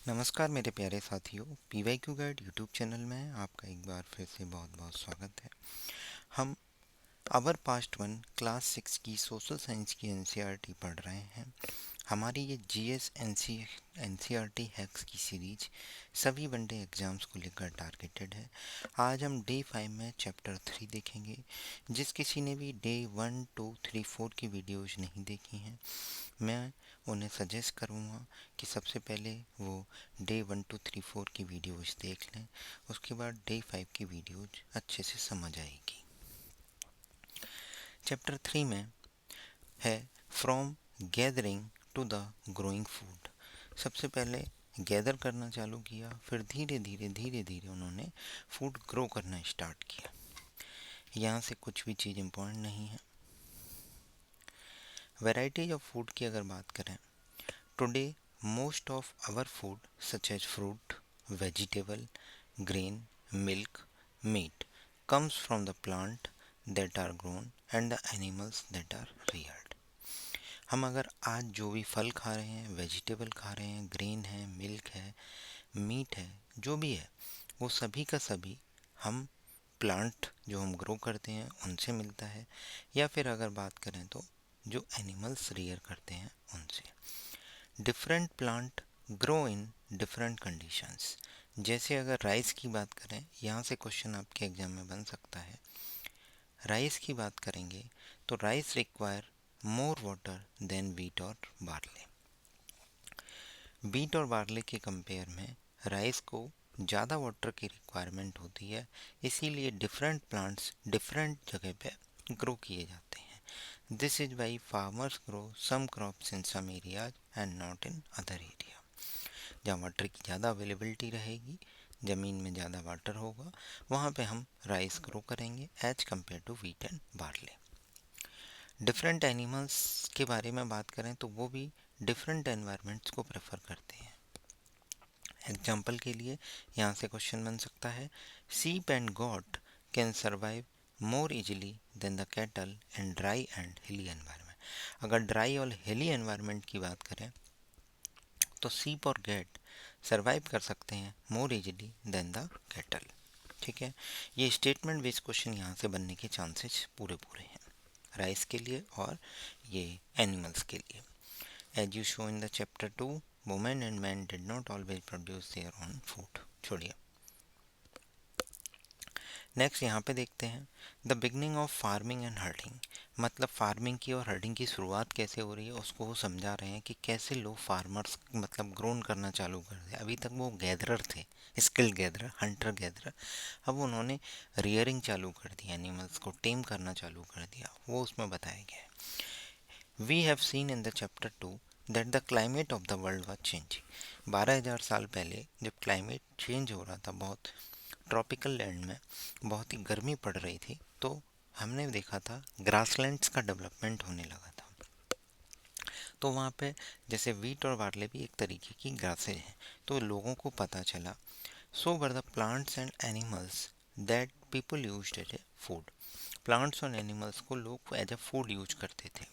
नमस्कार मेरे प्यारे साथियों, पीवाईक्यू गाइड यूट्यूब चैनल में आपका एक बार फिर से बहुत बहुत स्वागत है। हम अवर पास्ट वन क्लास 6 की सोशल साइंस की एनसीईआरटी पढ़ रहे हैं। हमारी ये जीएस एनसीईआरटी हैक्स की सीरीज सभी वनडे एग्जाम्स को लेकर टारगेटेड है। आज हम डे 5 में चैप्टर 3 देखेंगे। जिस किसी ने भी डे 1, 2, 3, 4 की वीडियोज नहीं देखी हैं, मैं उन्हें सजेस्ट करूँगा कि सबसे पहले वो डे 1, 2, 3, 4 की वीडियोज देख लें। उसके बाद डे 5 की वीडियोज अच्छे से समझ आएगी। चैप्टर 3 में है from gathering to the growing food. सबसे पहले गैदर करना चालू किया, फिर धीरे धीरे उन्होंने फूड ग्रो करना स्टार्ट किया। यहाँ से कुछ भी चीज़ इम्पोर्टेंट नहीं है। वैराइटीज ऑफ फूड की अगर बात करें, today most of our food such as fruit, vegetable, grain, milk, meat comes from the plant that are grown and the animals that are reared. हम अगर आज जो भी फल खा रहे हैं, वेजिटेबल खा रहे हैं, ग्रेन है, मिल्क है, मीट है, जो भी है, वो सभी का सभी हम प्लांट जो हम ग्रो करते हैं उनसे मिलता है, या फिर अगर बात करें तो जो एनिमल्स रियर करते हैं उनसे। Different plant grow in different conditions. जैसे अगर राइस की बात करें, यहाँ से क्वेश्चन आपके एग्जाम में बन सकता है। राइस की बात करेंगे तो rice require more water than wheat और बार्ले। वीट और बार्ले के कंपेयर में राइस को ज़्यादा वाटर की रिक्वायरमेंट होती है, इसीलिए डिफरेंट प्लांट्स डिफरेंट जगह पे ग्रो किए जाते हैं। This is why farmers grow some crops in some areas and not in other area. जहाँ वाटर की ज़्यादा अवेलेबिलिटी रहेगी, ज़मीन में ज़्यादा वाटर होगा, वहाँ पे हम राइस ग्रो करेंगे as compare to wheat and barley. Different animals के बारे में बात करें तो वो भी डिफरेंट एनवायरनमेंट्स को प्रेफर करते हैं। एग्जाम्पल के लिए यहाँ से क्वेश्चन बन सकता है, sheep and goat can survive more easily than the cattle in dry and hilly environment. अगर ड्राई और हिली एनवायरनमेंट की बात करें तो सीप और गैट सरवाइव कर सकते हैं more easily than the cattle. ठीक है, ये स्टेटमेंट बेस्ड क्वेश्चन यहाँ से बनने के चांसेस पूरे पूरे हैं, राइस के लिए और ये एनिमल्स के लिए। As you show in the chapter 2, women and man did not always produce their own food. छोड़िए, नेक्स्ट यहाँ पे देखते हैं the beginning of farming and herding. मतलब फार्मिंग की और हर्डिंग की शुरुआत कैसे हो रही है उसको वो समझा रहे हैं कि कैसे लोग फार्मर्स मतलब ग्रोन करना चालू कर दिया। अभी तक वो गैदरर थे, स्किल्ड गैदरर, हंटर गैदरर, अब उन्होंने रियरिंग चालू कर दी, एनिमल्स को टेम करना चालू कर दिया, वो उसमें बताया गया है। We have seen in the chapter 2 that the climate of the world was change. 12,000 साल पहले जब क्लाइमेट चेंज हो रहा था, बहुत ट्रॉपिकल लैंड में बहुत ही गर्मी पड़ रही थी, तो हमने देखा था ग्रासलैंड्स का डेवलपमेंट होने लगा था। तो वहाँ पे जैसे वीट और बार्ले भी एक तरीके की ग्रासेज हैं, तो लोगों को पता चला। So where the plants and animals that people used as a food. Plants और एनिमल्स को लोग एज ए फूड यूज करते थे।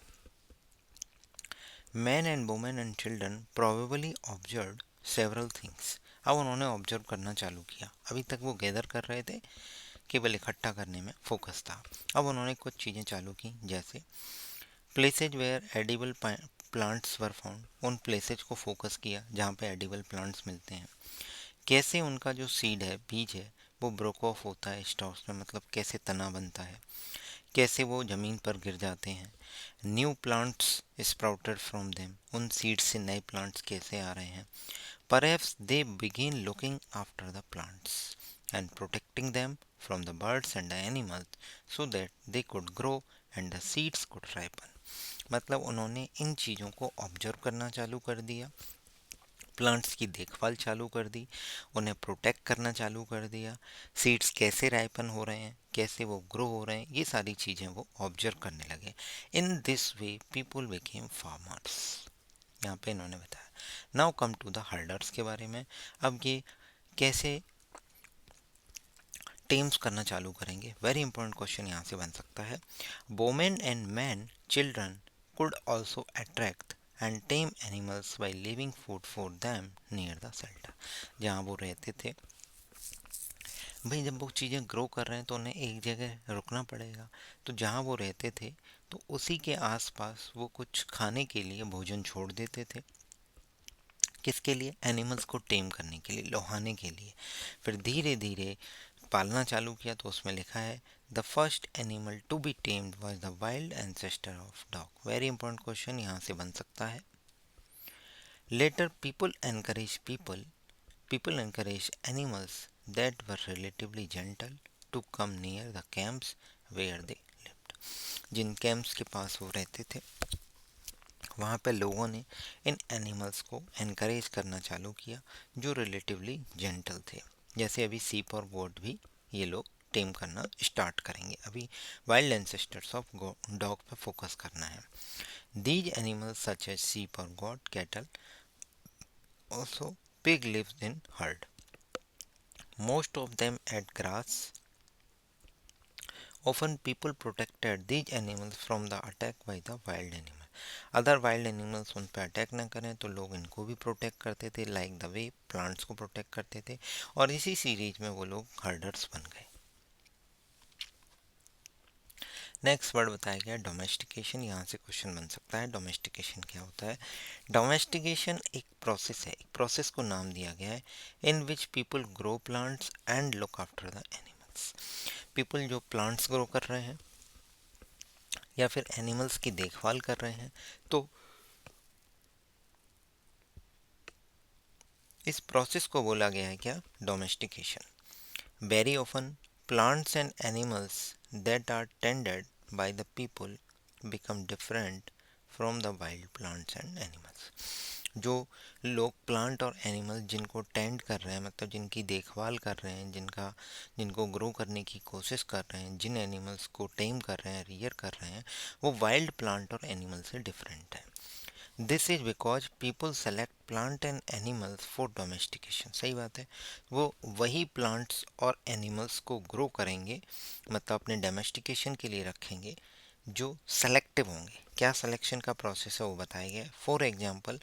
Man and women and children probably observe several things. अब उन्होंने ऑब्जर्व करना चालू किया। अभी तक वो गैदर कर रहे थे, केवल इकट्ठा करने में फोकस था। अब उन्होंने कुछ चीज़ें चालू की, जैसे places where edible plants were found. उन प्लेसेज को फोकस किया जहाँ पे एडिबल प्लांट्स मिलते हैं। कैसे उनका जो सीड है, बीज है, वो ब्रोक ऑफ होता है स्टॉक्स में, मतलब कैसे तना बनता है, कैसे वो ज़मीन पर गिर जाते हैं। New plants sprouted from them, उन सीड्स से नए प्लांट्स कैसे आ रहे हैं। Perhaps they begin looking after the plants and protecting them from the birds and the animals so that they could grow and the seeds could ripen. मतलब उन्होंने इन चीज़ों को ऑब्जर्व करना चालू कर दिया, प्लांट्स की देखभाल चालू कर दी, उन्हें प्रोटेक्ट करना चालू कर दिया, सीड्स कैसे राइपन हो रहे हैं, कैसे वो ग्रो हो रहे हैं, ये सारी चीज़ें वो ऑब्जर्व करने लगे। In this way people became farmers, यहाँ पे इन्होंने बताया। Now come to the herders के बारे में। अब ये कैसे टेम्स करना चालू करेंगे, वेरी इंपॉर्टेंट क्वेश्चन यहाँ से बन सकता है। Women and man children could also attract and tame animals by leaving food for them near the shelter. जहाँ वो रहते थे, भाई जब वो चीज़ें ग्रो कर रहे हैं तो उन्हें एक जगह रुकना पड़ेगा, तो जहाँ वो रहते थे तो उसी के आसपास वो कुछ खाने के लिए भोजन छोड़ देते थे। किसके लिए? एनिमल्स को टेम करने के लिए, लोहाने के लिए। फिर धीरे धीरे पालना चालू किया तो उसमें लिखा है the first animal to be tamed was the wild ancestor of dog. Very important question यहाँ से बन सकता है। Later people encourage animals that were relatively gentle to come near the camps where they lived. जिन camps के पास वो रहते थे वहाँ पे लोगों ने इन एनिमल्स को एनकरेज करना चालू किया जो रिलेटिवली जेंटल थे। जैसे अभी सीप और गोट भी ये लोग टेम करना स्टार्ट करेंगे। अभी वाइल्ड एंसेस्टर्स ऑफ डॉग पे फोकस करना है। दीज एनिमल्स सच एज सीप और गोट, cattle, also pig lives in herd. Most of them ate grass. Often people protected these animals from the attack by the wild animal. Other wild animals उन पर attack ना करें तो लोग इनको भी प्रोटेक्ट करते थे, लाइक द वे प्लांट्स को प्रोटेक्ट करते थे। और इसी सीरीज में वो लोग हर्डर्स बन गए। नेक्स्ट वर्ड बताया गया डोमेस्टिकेशन। यहाँ से क्वेश्चन बन सकता है डोमेस्टिकेशन क्या होता है। डोमेस्टिकेशन एक प्रोसेस है, एक प्रोसेस को नाम दिया गया है in which people grow plants and look after the animals. People जो प्लांट्स ग्रो कर रहे हैं या फिर एनिमल्स की देखभाल कर रहे हैं, तो इस प्रोसेस को बोला गया है क्या? Domestication. Very often plants and animals that are tended by the people become different from the wild plants and animals. जो लोग प्लांट और एनिमल जिनको टेंड कर रहे हैं, मतलब जिनकी देखभाल कर रहे हैं, जिनको ग्रो करने की कोशिश कर रहे हैं, जिन एनिमल्स को टेम कर रहे हैं, रियर कर रहे हैं, वो वाइल्ड प्लांट और एनिमल से डिफरेंट है। This is because people select plant and animals for domestication. सही बात है, वो वही प्लांट्स और एनिमल्स को ग्रो करेंगे, मतलब अपने डोमेस्टिकेशन के लिए रखेंगे, जो सेलेक्टिव होंगे। क्या सिलेक्शन का प्रोसेस है वो बताया गया। For example,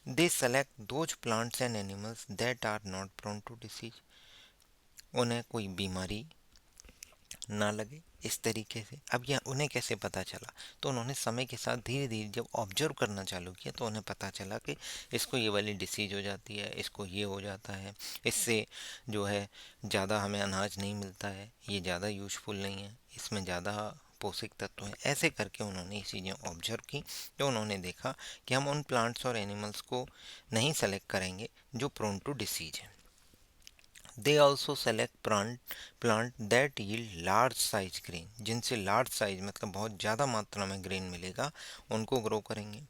they select those plants and animals that are not prone to disease. उन्हें कोई बीमारी ना लगे, इस तरीके से। अब यह उन्हें कैसे पता चला? तो उन्होंने समय के साथ धीरे धीरे जब ऑब्जर्व करना चालू किया तो उन्हें पता चला कि इसको ये वाली डिसीज हो जाती है, इसको ये हो जाता है, इससे जो है ज़्यादा हमें अनाज नहीं मिलता है, ये ज़्यादा यूजफुल नहीं है, इसमें ज़्यादा पोषक तत्व हैं। ऐसे करके उन्होंने ये चीज़ें ऑब्जर्व की, तो उन्होंने देखा कि हम उन प्लांट्स और एनिमल्स को नहीं सेलेक्ट करेंगे जो प्रोन टू डिसीज है। They also select plant that yield large size grain. जिनसे लार्ज साइज मतलब बहुत ज़्यादा मात्रा में ग्रेन मिलेगा, उनको ग्रो करेंगे।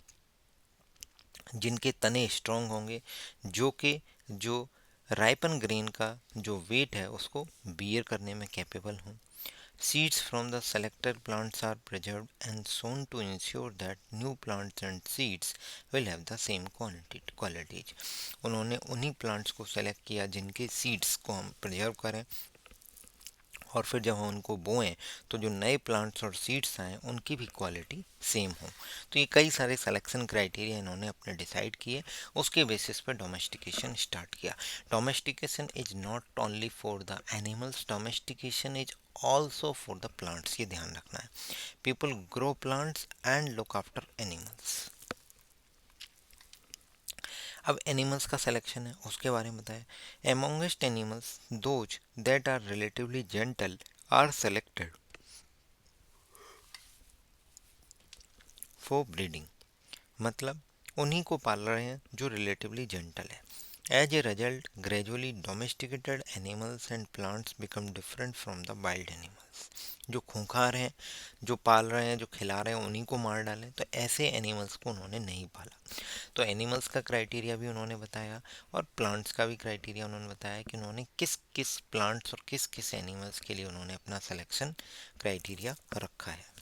जिनके तने स्ट्रॉन्ग होंगे, जो राइपन ग्रेन का जो वेट है उसको बियर करने में कैपेबल हों। Seeds from the selected plants are preserved and sown to ensure that new plants and seeds will have the same qualities. उन्होंने उन्हीं प्लांट्स को सेलेक्ट किया जिनके सीड्स को हम प्रिजर्व करें, और फिर जब हम उनको बोएं तो जो नए प्लांट्स और सीड्स आएँ उनकी भी क्वालिटी सेम हो। तो ये कई सारे सिलेक्शन क्राइटेरिया इन्होंने अपने डिसाइड किए, उसके बेसिस पर डोमेस्टिकेशन स्टार्ट किया। Domestication is not only for the animals, domestication is also for the plants. ये ध्यान रखना है। People grow plants and look after animals. अब एनिमल्स का सिलेक्शन है, उसके बारे में बताया। Amongst animals those that are relatively gentle are selected for breeding. मतलब उन्हीं को पाल रहे हैं जो रिलेटिवली जेंटल है। As a result gradually domesticated animals and plants become different from the wild animals. जो खूंखार हैं, जो पाल रहे हैं, जो खिला रहे हैं, उन्हीं को मार डालें, तो ऐसे एनिमल्स को उन्होंने नहीं पाला। तो एनिमल्स का क्राइटेरिया भी उन्होंने बताया और प्लांट्स का भी क्राइटेरिया उन्होंने बताया कि उन्होंने किस किस प्लांट्स और किस किस एनिमल्स के लिए उन्होंने अपना सिलेक्शन क्राइटेरिया रखा है।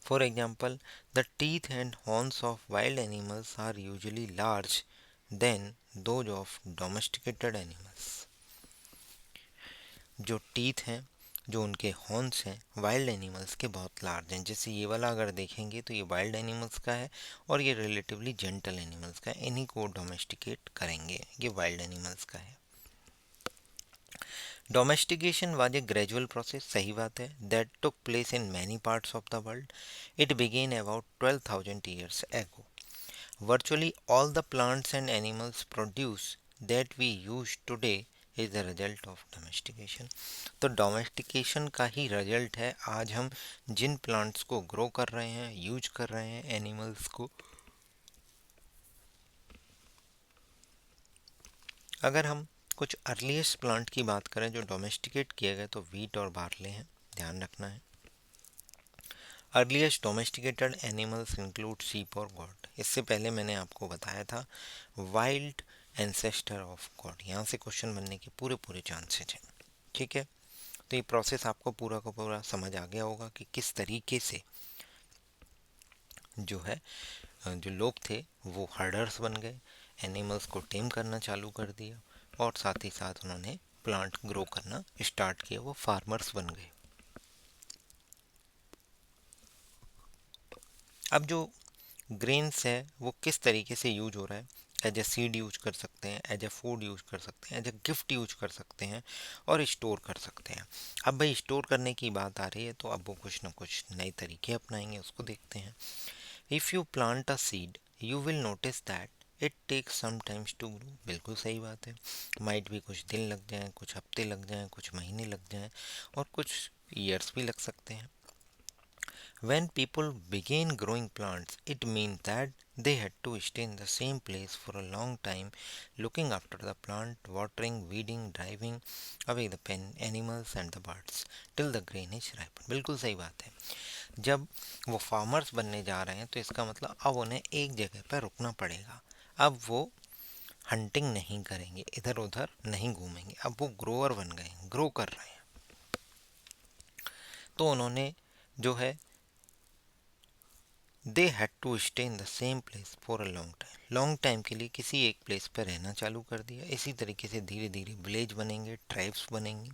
For example, the teeth and horns of wild animals are usually large than those of domesticated animals. जो टीथ हैं, जो उनके हॉर्न्स हैं वाइल्ड एनिमल्स के बहुत लार्ज हैं। जैसे ये वाला अगर देखेंगे तो ये वाइल्ड एनिमल्स का है और ये रिलेटिवली जेंटल एनिमल्स का है, इन्हीं को डोमेस्टिकेट करेंगे, ये वाइल्ड एनिमल्स का है। Domestication was a gradual process, सही बात है, that took place in many parts of the world. It began about 12,000 years ago. Virtually all the plants and animals produce that we use today is the result of domestication। तो domestication का ही result है आज हम जिन plants को grow कर रहे हैं, use कर रहे हैं, एनिमल्स को। अगर हम कुछ अर्लीस्ट प्लांट की बात करें जो डोमेस्टिकेट किए गए तो वीट और बार्ले हैं, ध्यान रखना है। Earliest domesticated animals include sheep और गॉट। इससे पहले मैंने आपको बताया था वाइल्ड एंसेस्टर ऑफ गॉड, यहाँ से क्वेश्चन बनने के पूरे पूरे चांसेस हैं। ठीक है, तो ये प्रोसेस आपको पूरा का पूरा समझ आ गया होगा कि किस तरीके से जो है जो लोग थे वो हर्डर्स बन गए, एनिमल्स को टेम करना चालू कर दिया और साथ ही साथ उन्होंने प्लांट ग्रो करना स्टार्ट किया, वो फार्मर्स बन गए। अब जो ग्रेन्स है वो किस तरीके से यूज हो रहा है, एज ए सीड यूज कर सकते हैं, एज ए फूड यूज कर सकते हैं, एज ए गिफ्ट यूज कर सकते हैं और स्टोर कर सकते हैं। अब भाई स्टोर करने की बात आ रही है तो अब वो कुछ ना कुछ नए तरीके अपनाएंगे, उसको देखते हैं। If you plant a seed you will notice that it takes some times to grow. बिल्कुल सही बात है, माइट भी कुछ दिन लग जाएं, कुछ हफ्ते लग जाएं, कुछ महीने लग जाएं और कुछ ईयर्स भी लग सकते हैं। When people began growing plants, it means that they had to stay in the same place for a long time, looking after the plant, watering, weeding, driving away the animals and the birds till the grain is ripened। बिल्कुल सही बात है, जब वो farmers बनने जा रहे हैं तो इसका मतलब अब उन्हें एक जगह पर रुकना पड़ेगा। अब वो हंटिंग नहीं करेंगे, इधर उधर नहीं घूमेंगे, अब वो ग्रोअर बन गए, ग्रो कर रहे हैं। तो उन्होंने जो है they had to stay in the same place for a long time, long time के लिए किसी एक प्लेस पर रहना चालू कर दिया। इसी तरीके से धीरे धीरे विलेज बनेंगे, ट्राइब्स बनेंगे।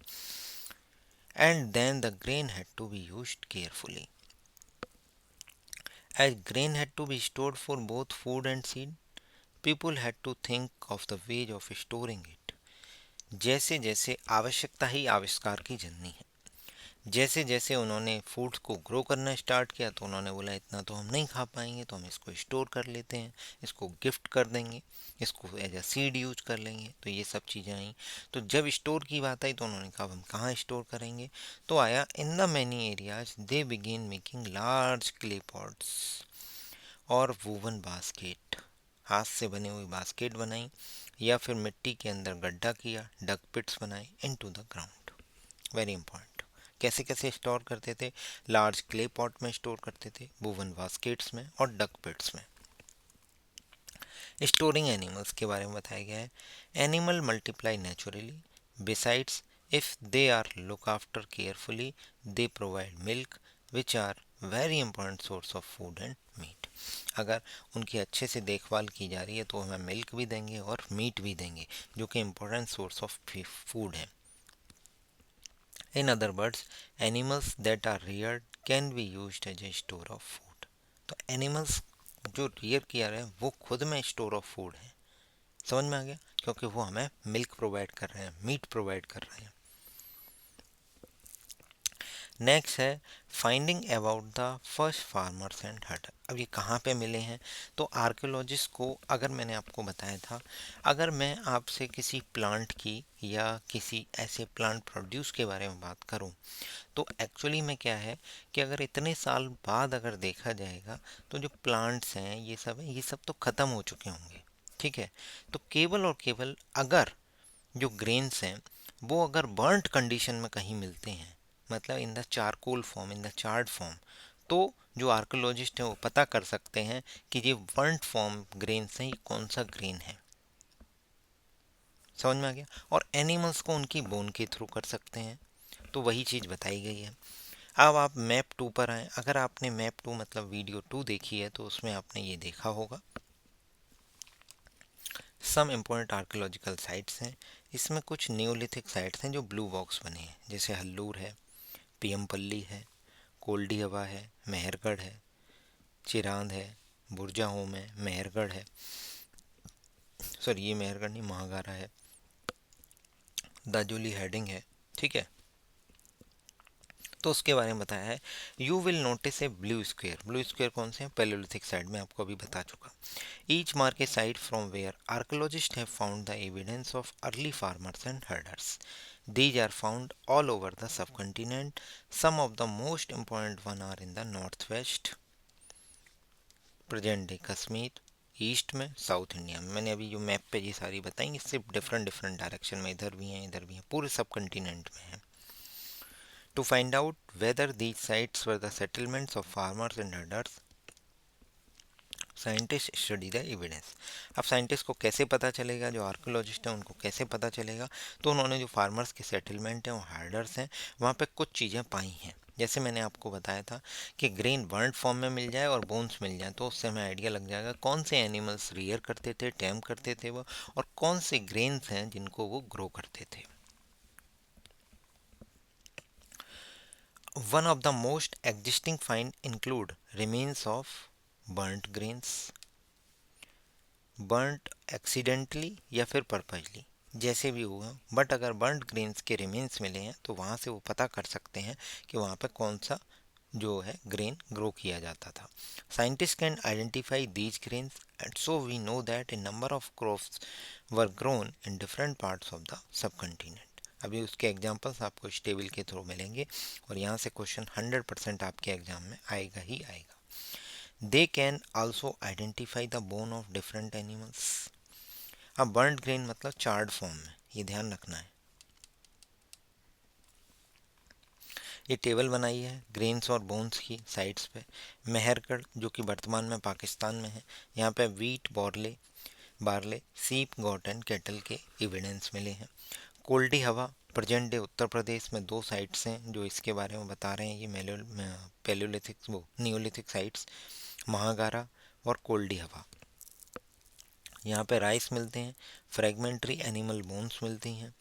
And then the grain had to be used carefully, as grain had to be stored for both food and seed, people had to think of the ways of storing it. जैसे जैसे आवश्यकता ही आविष्कार की जननी है, जैसे जैसे उन्होंने फूड्स को ग्रो करना स्टार्ट किया तो उन्होंने बोला इतना तो हम नहीं खा पाएंगे तो हम इसको स्टोर कर लेते हैं, इसको गिफ्ट कर देंगे, इसको एज अ सीड यूज कर लेंगे। तो ये सब चीज़ें आई। तो जब स्टोर की बात आई तो उन्होंने कहा हम कहाँ स्टोर करेंगे, तो आया in the many areas they began making large clay pots और वूवन बास्केट, हाथ से बनी हुई बास्केट बनाई या फिर मिट्टी के अंदर गड्ढा किया, डक पिट्स बनाए into the ground. Very important. कैसे कैसे स्टोर करते थे, लार्ज क्ले पॉट में स्टोर करते थे, वुवन बास्केट्स में और डक पिट्स में। स्टोरिंग एनिमल्स के बारे में बताया गया है, animal multiply naturally, besides if they are look after carefully they provide milk which are very important source of food and meat. अगर उनकी अच्छे से देखभाल की जा रही है तो हमें मिल्क भी देंगे और मीट भी देंगे, जो कि इंपॉर्टेंट सोर्स ऑफ फूड है। In other words, animals that are reared can be used as a store of food। तो एनिमल्स जो रियर किया रहे हैं वो खुद में स्टोर ऑफ फूड है, समझ में आ गया, क्योंकि वो हमें मिल्क प्रोवाइड कर रहे हैं, मीट प्रोवाइड कर रहे हैं। नेक्स्ट है finding about the first farmers and हट। अब ये कहाँ पे मिले हैं, तो आर्कियोलॉजिस्ट को, अगर मैंने आपको बताया था, अगर मैं आपसे किसी प्लांट की या किसी ऐसे प्लांट प्रोड्यूस के बारे में बात करूं तो एक्चुअली में क्या है कि अगर इतने साल बाद अगर देखा जाएगा तो जो प्लांट्स हैं ये सब हैं, ये सब तो ख़त्म हो चुके होंगे। ठीक है, तो केवल और केवल अगर जो ग्रेन्स हैं वो अगर बर्न्ट कंडीशन में कहीं मिलते हैं, मतलब in the charcoal form, in the charred form, तो जो आर्कोलॉजिस्ट हैं वो पता कर सकते हैं कि ये बर्न्ट फॉर्म ग्रेन्स हैं, ये कौन सा ग्रेन है। समझ में आ गया। और एनिमल्स को उनकी बोन के थ्रू कर सकते हैं, तो वही चीज़ बताई गई है। अब आप मैप 2 पर आएँ, अगर आपने मैप 2 मतलब वीडियो 2 देखी है तो उसमें आपने ये देखा होगा सम इम्पोर्टेंट आर्कियोलॉजिकल साइट्स हैं। इसमें कुछ न्यूलिथिक साइट्स हैं जो ब्लू बॉक्स बने हैं, जैसे हल्लूर है, पीएमपल्ली है, कोल्डी हवा है, मेहरगढ़ है, चिरांद है, बुर्जा होम है, मेहरगढ़ है, सॉरी ये मेहरगढ़ नहीं, महागारा है, दाजोली हेडिंग है। ठीक है, तो उसके बारे में बताया है। You will notice A blue square. Blue square कौन से हैं? पैलियोलिथिक साइड में आपको अभी बता चुका। Each mark a site from where archaeologist have found the evidence of early farmers and herders. These are found all over the subcontinent. Some of the most important one are in the northwest, present day Kashmir, east में, south India में। मैंने अभी जो map पे ये सारी बताई, सिर्फ डिफरेंट डिफरेंट डायरेक्शन में, इधर भी हैं इधर भी हैं, पूरे सब कंटिनेंट में है। To find out whether these sites were the settlements of farmers and herders, scientist study the evidence. अब साइंटिस्ट को कैसे पता चलेगा, जो आर्कोलॉजिस्ट हैं उनको कैसे पता चलेगा? तो उन्होंने जो फार्मर्स के सेटलमेंट हैं और हार्डर्स हैं वहाँ पे कुछ चीज़ें पाई हैं। जैसे मैंने आपको बताया था कि ग्रेन बर्न्ड फॉर्म में मिल जाए और बोन्स मिल जाए, तो उससे हमें आइडिया लग जाएगा कौन से एनिमल्स रियर करते थे, टैम करते थे वो, और कौन से ग्रेन्स हैं जिनको वो ग्रो करते थे। One of the most existing find include remains of burned grains, burnt accidentally या फिर पर्पजली, जैसे भी हुआ, बट अगर बर्न्ट ग्रेन्स के रिमेन्स मिले हैं तो वहाँ से वो पता कर सकते हैं कि वहाँ पे कौन सा जो है ग्रेन ग्रो किया जाता था। Scientist can identify these grains and so we know that a number of crops were grown in different parts of the subcontinent. अभी उसके एग्जाम्पल्स आपको इस टेबल के थ्रू मिलेंगे और यहाँ से क्वेश्चन 100% आपके एग्जाम में आएगा ही आएगा। They can also identify the bone of different animals. अब बर्न्ड ग्रेन मतलब चार्ड फॉर्म में, ये ध्यान रखना है। ये टेबल बनाई है ग्रेन्स और बोन्स की साइड्स पे। मेहरगढ़ जो कि वर्तमान में पाकिस्तान में है, यहाँ पे वीट, बार्ले, सीप, गोट एंड कैटल के एविडेंस मिले हैं। कोल्डी हवा प्रेजेंट डे उत्तर प्रदेश में 2 साइट्स हैं जो इसके बारे में बता रहे हैं। ये पैलियोलिथिक वो नियोलिथिक साइट्स, महागारा और कोल्डी हवा। यहाँ पे राइस मिलते हैं, फ्रेगमेंट्री एनिमल बोन्स मिलती हैं,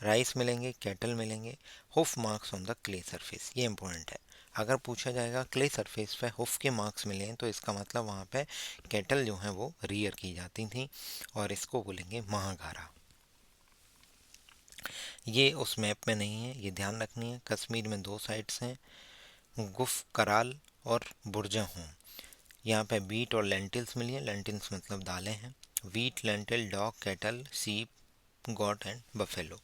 राइस मिलेंगे, कैटल मिलेंगे, HUF marks on the clay surface. ये इंपॉर्टेंट है। अगर पूछा जाएगा क्ले सरफेस पे हुफ के मार्क्स मिले हैं तो इसका मतलब वहाँ पे कैटल जो हैं वो रियर की जाती थी, और इसको बोलेंगे महागारा। ये उस मैप में नहीं है, ये ध्यान रखनी है। कश्मीर में 2 साइट्स हैं, गुफ कराल और बुर्जा होम। यहाँ पे वीट और लेंटिल्स मिली है, लेंटिल्स मतलब दालें हैं। वीट, लेंटिल, डॉग, कैटल, सीप, गॉट एंड बफेलो।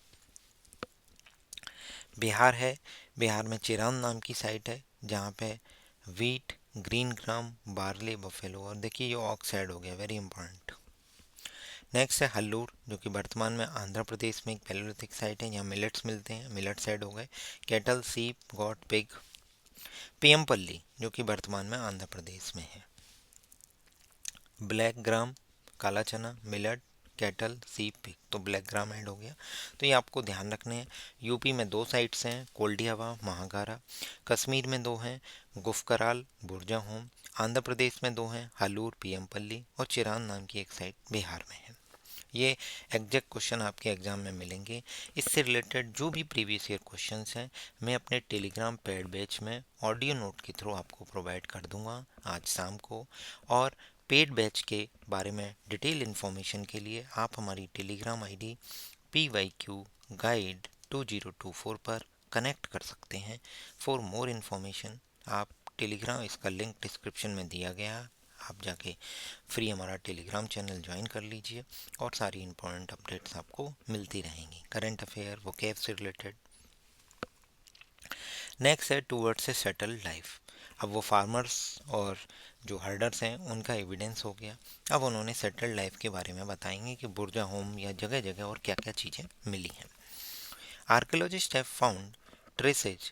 बिहार है, बिहार में चिरान नाम की साइट है जहाँ पे wheat, green gram, barley, buffalo, और देखिए ये ऑक्साइड हो गया, वेरी इंपॉर्टेंट। नेक्स्ट है हल्लूर जो कि वर्तमान में आंध्र प्रदेश में एक पैलियोलिथिक साइट है, यहाँ मिलेट्स मिलते हैं, मिलेट साइड हो गए। कैटल, सीप, गॉट, पिग। पीएमपल्ली जो कि वर्तमान में आंध्र प्रदेश में है। ब्लैक ग्राम, काला चना, मिलेट, कैटल, सीप, पिग, तो ब्लैक ग्राम ऐड हो गया। तो ये आपको ध्यान रखने हैं। यूपी में 2 साइट्स हैं, कोल्डी हवा, महागारा। कश्मीर में 2 हैं, गुफकराल, बुर्जा होम। आंध्र प्रदेश में 2 हैं, हलूर, पीएमपल्ली, और चिरान नाम की एक साइट बिहार में है। ये एग्जैक्ट क्वेश्चन आपके एग्जाम में मिलेंगे। इससे रिलेटेड जो भी प्रीवियस ईयर क्वेश्चंस हैं मैं अपने टेलीग्राम पेड बैच में ऑडियो नोट के थ्रू आपको प्रोवाइड कर दूंगा आज शाम को। और पेड बैच के बारे में डिटेल इन्फॉर्मेशन के लिए आप हमारी टेलीग्राम आईडी PYQ गाइड 2024 पर कनेक्ट कर सकते हैं। फॉर मोर इन्फॉर्मेशन आप टेलीग्राम, इसका लिंक डिस्क्रिप्शन में दिया गया है, आप जाके फ्री हमारा टेलीग्राम चैनल ज्वाइन कर लीजिए और सारी इंपॉर्टेंट अपडेट्स आपको मिलती रहेंगी, करंट अफेयर, वोकैब से रिलेटेड। नेक्स्ट है टूवर्ड्स ए सेटल्ड लाइफ। अब वो फार्मर्स और जो हर्डर्स हैं उनका एविडेंस हो गया। अब उन्होंने सेटल्ड लाइफ के बारे में बताएंगे कि बुर्जा होम या जगह जगह और क्या क्या चीज़ें मिली हैं। Archaeologist have found traces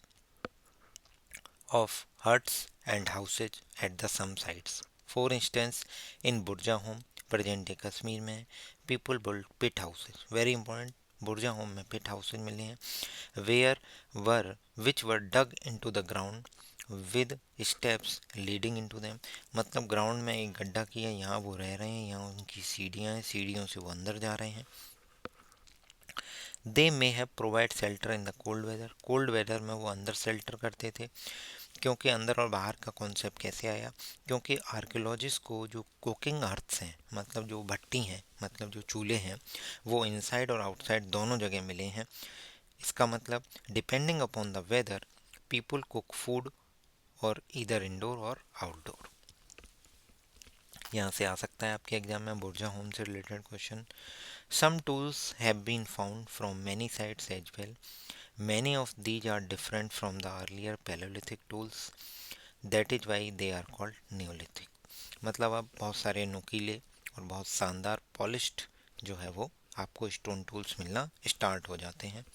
of huts and houses at the some sites. For instance, in Burja home, present day Kashmir में, people built pit houses. Very important. Burzahom में पिट हाउसेज मिले हैं, where were which were dug into the ground with steps leading into them. मतलब ground में एक गड्ढा किया, यहाँ वो रह रहे हैं, यहाँ उनकी सीढ़ियाँ हैं, सीढ़ियों से वो अंदर जा रहे हैं। They may have provide shelter in the cold weather, cold weather में वो अंदर शेल्टर करते थे। क्योंकि अंदर और बाहर का कॉन्सेप्ट कैसे आया, क्योंकि आर्कियोलॉजिस्ट को जो कुकिंग अर्थ्स हैं, मतलब जो भट्टी हैं, मतलब जो चूल्हे हैं, वो इनसाइड और आउटसाइड दोनों जगह मिले हैं। इसका मतलब depending upon the weather people cook food और इधर इंडोर और आउटडोर। यहाँ से आ सकता है आपके एग्जाम में बुर्जा होम से related question. Some tools have been found from many sites as well, many of these are different from the earlier palaeolithic tools, that is why they are called neolithic. मतलब अब बहुत सारे नुकीले और बहुत शानदार पॉलिश्ड जो है वो आपको स्टोन टूल्स मिलना स्टार्ट हो जाते हैं।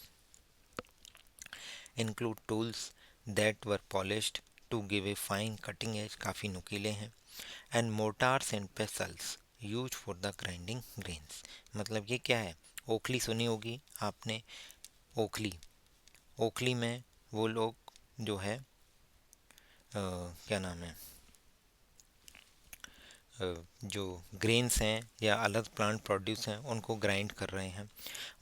Include tools that were polished to give a fine cutting edge, काफ़ी नुकीले हैं। And mortars and pestles use for the grinding grains. मतलब ये क्या है, ओखली सुनी होगी आपने, ओखली, ओखली में वो लोग जो है क्या नाम है, जो ग्रेन्स हैं या अलग प्लांट प्रोड्यूस हैं उनको ग्राइंड कर रहे हैं।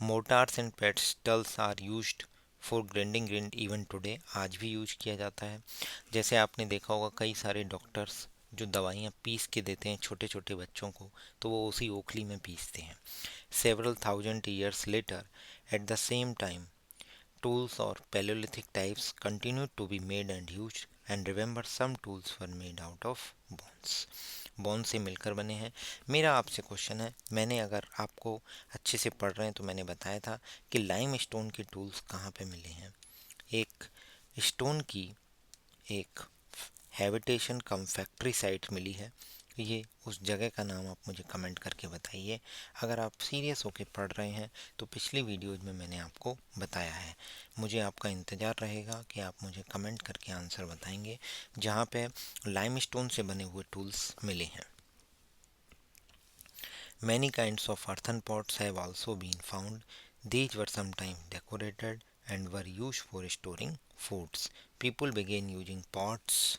Mortars and pestles are used for grinding grain even today, आज भी यूज किया जाता है। जैसे आपने देखा होगा कई सारे डॉक्टर्स जो दवाइयाँ पीस के देते हैं छोटे छोटे बच्चों को, तो वो उसी ओखली में पीसते हैं। Several thousand years later at the same time tools or Paleolithic types continued to be made and used, and remember some tools were made out of bones. Bone से मिलकर बने हैं। मेरा आपसे क्वेश्चन है, मैंने अगर आपको अच्छे से पढ़ रहे हैं तो मैंने बताया था कि लाइम स्टोन के टूल्स कहाँ पे मिले हैं। एक स्टोन की एक हैबिटेशन कम फैक्ट्री साइट मिली है, ये उस जगह का नाम आप मुझे कमेंट करके बताइए। अगर आप सीरियस होके पढ़ रहे हैं तो पिछली वीडियोज में मैंने आपको बताया है। मुझे आपका इंतज़ार रहेगा कि आप मुझे कमेंट करके आंसर बताएंगे जहाँ पे लाइमस्टोन से बने हुए टूल्स मिले हैं। Many kinds of earthen pots have also been found, these were sometime decorated and were used for storing foods. People began using pots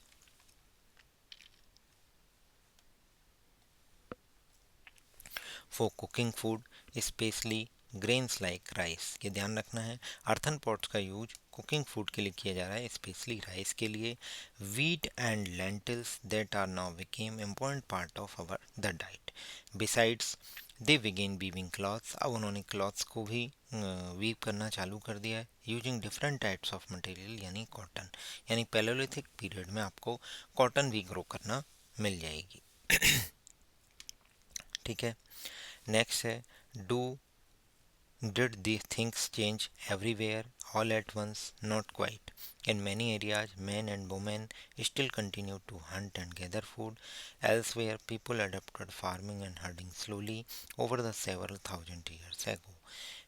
for cooking food, especially grains like rice। ये ध्यान रखना है, earthen pots का use cooking food के लिए किया जा रहा है, स्पेशली राइस के लिए। Wheat and lentils that are now became important part of our the diet. Besides they began weaving clothes, अब उन्होंने क्लॉथ्स को भी वीव करना चालू कर दिया है। Using different types of material यानी कॉटन, यानी पैलोलिथिक पीरियड में आपको कॉटन भी ग्रो करना मिल जाएगी। ठीक है, नेक्स्ट है do did these things change everywhere all at once? Not quite. In many areas, men and women still continue to hunt and gather food. Elsewhere, people adopted farming and herding slowly over the several thousand years ago.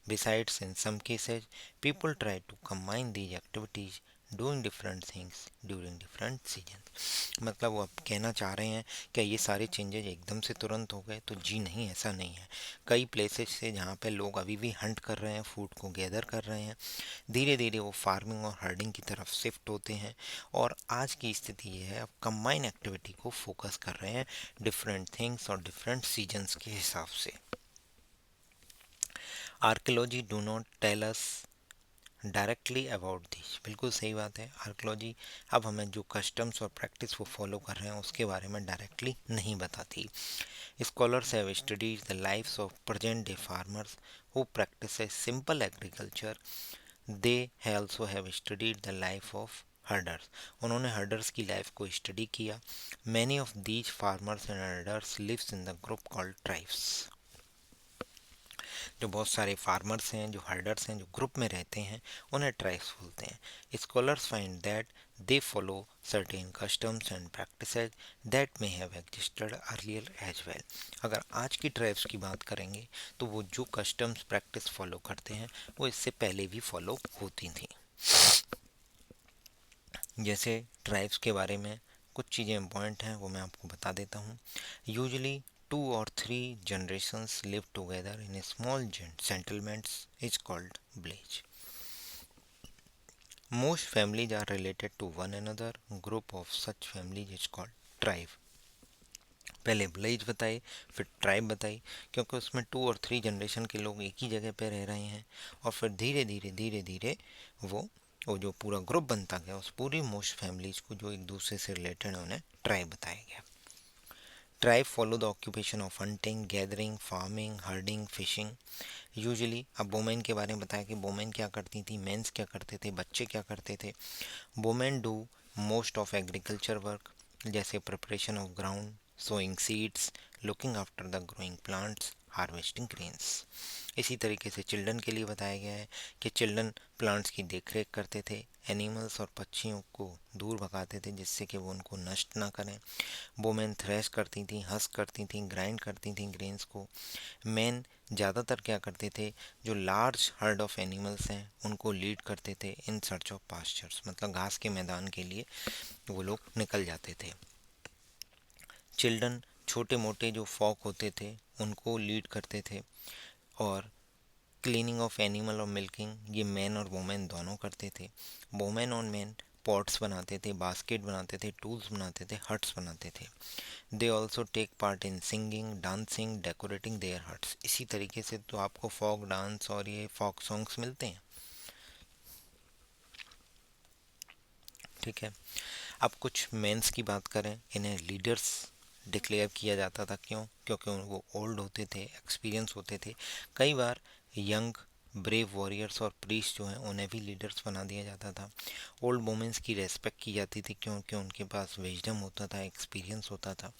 Besides, in some cases, people try to combine these activities, doing different things during different seasons। मतलब वो आप कहना चाह रहे हैं क्या ये सारे चेंजेज एकदम से तुरंत हो गए? तो जी नहीं, ऐसा नहीं है। कई प्लेसेस से जहाँ पे लोग अभी भी हंट कर रहे हैं, फूड को गैदर कर रहे हैं, धीरे धीरे वो फार्मिंग और हर्डिंग की तरफ शिफ्ट होते हैं। और आज की स्थिति ये है, अब कंबाइन एक्टिविटी को फोकस कर रहे हैं डिफरेंट थिंग्स और डिफरेंट सीजन्स के हिसाब से। Archaeology do not tell us directly about this, बिल्कुल सही बात है। आर्कियोलॉजी अब हमें जो कस्टम्स और प्रैक्टिस वो फॉलो कर रहे हैं उसके बारे में डायरेक्टली नहीं बताती। Scholars have studied the lifes of present day farmers who practice simple agriculture. They also have studied the life of herders, उन्होंने हर्डर्स की लाइफ को स्टडी किया। Many of these farmers and herders lives in the group called tribes. जो बहुत सारे farmers हैं, जो herders हैं, जो ग्रुप में रहते हैं, उन्हें ट्राइब्स बोलते हैं। Scholars find that they follow certain customs and practices that may have existed earlier as well. अगर आज की ट्राइब्स की बात करेंगे तो वो जो कस्टम्स प्रैक्टिस फॉलो करते हैं वो इससे पहले भी फॉलो होती थी। जैसे ट्राइब्स के बारे में कुछ चीज़ें इम्पॉर्टेंट हैं वो मैं आपको बता देता हूँ। Usually 2 or 3 generations live together in a small settlements is called village. Most families are related to one another. Group of such families is called tribe. पहले विलेज बताए, फिर ट्राइब बताई, क्योंकि उसमें 2 और 3 जनरेशन के लोग एक ही जगह पे रह रहे हैं। और फिर धीरे धीरे धीरे धीरे वो जो पूरा ग्रुप बनता गया, उस पूरी मोस्ट फैमिलीज को जो एक दूसरे से रिलेटेड है उन्हें ट्राइब बताया गया। Tribe follow the occupation of hunting, gathering, farming, herding, fishing. Usually अब वोमेन के बारे में बताया कि वोमेन क्या करती थी, मेंस क्या करते थे, बच्चे क्या करते थे। Women do most of agriculture work, जैसे preparation of ground, sowing seeds, looking after the growing plants, harvesting grains. इसी तरीके से चिल्ड्रन के लिए बताया गया है कि चिल्ड्रन प्लांट्स की देखरेख करते थे, एनिमल्स और पक्षियों को दूर भगाते थे जिससे कि वो उनको नष्ट ना करें। वोमेन थ्रेश करती थी, हस्क करती थी, ग्राइंड करती थी ग्रेन्स को। मैन ज़्यादातर क्या करते थे, जो लार्ज हर्ड ऑफ एनिमल्स हैं उनको लीड करते थे इन सर्च ऑफ पास्चर्स, मतलब घास के मैदान के लिए वो लोग निकल जाते थे। चिल्ड्रन छोटे मोटे जो फॉक होते थे उनको लीड करते थे। और क्लीनिंग ऑफ एनिमल और मिल्किंग ये मैन और वोमेन दोनों करते थे। वोमेन और मैन पॉट्स बनाते थे, बास्केट बनाते थे, टूल्स बनाते थे, हट्स बनाते थे। They also take part in singing, dancing, decorating their huts. इसी तरीके से तो आपको फोक डांस और ये फोक सॉन्ग्स मिलते हैं। ठीक है, अब कुछ मेंस की बात करें, इन्हें लीडर्स डिक्लेयर किया जाता था। क्यों? क्योंकि वो ओल्ड होते थे, एक्सपीरियंस होते थे। कई बार यंग ब्रेव वॉरियर्स और प्रीस्ट जो हैं उन्हें भी लीडर्स बना दिया जाता था। ओल्ड वुमेन्स की रेस्पेक्ट की जाती थी क्योंकि उनके पास विजडम होता था, एक्सपीरियंस होता था।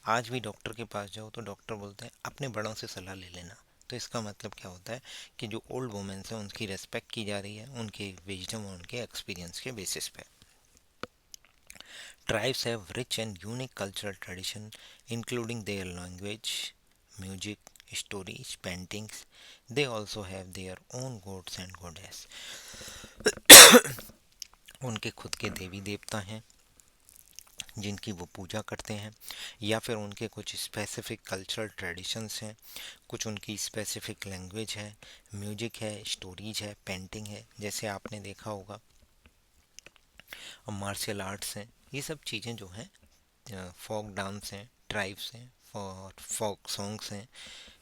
आज भी डॉक्टर के पास जाओ तो डॉक्टर बोलते हैं अपने बड़ों से सलाह ले लेना। तो इसका मतलब क्या होता है कि जो ओल्ड वुमेन्स हैं उनकी रेस्पेक्ट की जा रही है उनके विजडम और उनके एक्सपीरियंस के बेसिस पे। Tribes have rich and unique cultural tradition, including their language, music, stories, paintings. They also have their own gods and goddess. उनके खुद के देवी देवता हैं जिनकी वो पूजा करते हैं, या फिर उनके कुछ स्पेसिफिक कल्चरल ट्रेडिशंस हैं, कुछ उनकी स्पेसिफिक लैंग्वेज है, म्यूजिक है, स्टोरीज है, पेंटिंग है, जैसे आपने देखा होगा, और मार्शल आर्ट्स हैं। ये सब चीज़ें जो हैं, फोक डांस हैं, ट्राइब्स हैं, फोक सॉन्ग्स हैं,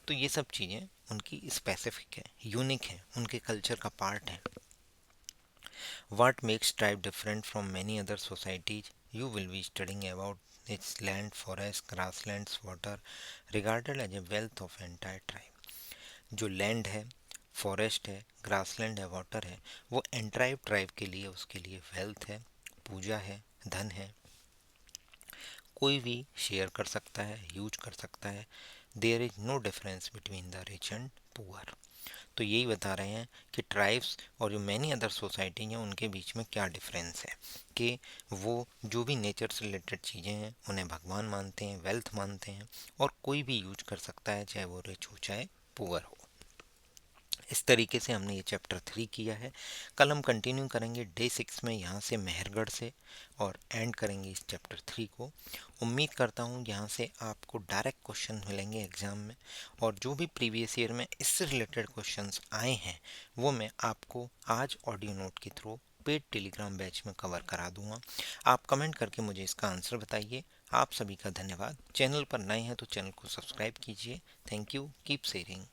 तो ये सब चीज़ें उनकी स्पेसिफिक है, यूनिक है, उनके कल्चर का पार्ट है। What makes tribe different from many other societies? You will be studying about its land, forest, grasslands, water, regarded as a wealth of entire tribe. जो लैंड है, फॉरेस्ट है, grassland है, water है, वो entire tribe के लिए, उसके लिए वेल्थ है, पूजा है, धन है। कोई भी शेयर कर सकता है, यूज कर सकता है। There is no difference between the rich and poor. तो यही बता रहे हैं कि ट्राइब्स और जो मैनी अदर सोसाइटी हैं उनके बीच में क्या डिफरेंस है, कि वो जो भी नेचर से रिलेटेड चीज़ें हैं उन्हें भगवान मानते हैं, वेल्थ मानते हैं, और कोई भी यूज कर सकता है, चाहे वो रिच हो चाहे पुअर हो। इस तरीके से हमने ये चैप्टर 3 किया है। कल हम कंटिन्यू करेंगे डे 6 में, यहाँ से मेहरगढ़ से, और एंड करेंगे इस चैप्टर 3 को। उम्मीद करता हूँ यहाँ से आपको डायरेक्ट क्वेश्चन मिलेंगे एग्ज़ाम में, और जो भी प्रीवियस ईयर में इससे रिलेटेड क्वेश्चंस आए हैं वो मैं आपको आज ऑडियो नोट के थ्रू पेड टेलीग्राम बैच में कवर करा दूंगा। आप कमेंट करके मुझे इसका आंसर बताइए। आप सभी का धन्यवाद। चैनल पर नए हैं तो चैनल को सब्सक्राइब कीजिए। Thank you, keep sharing.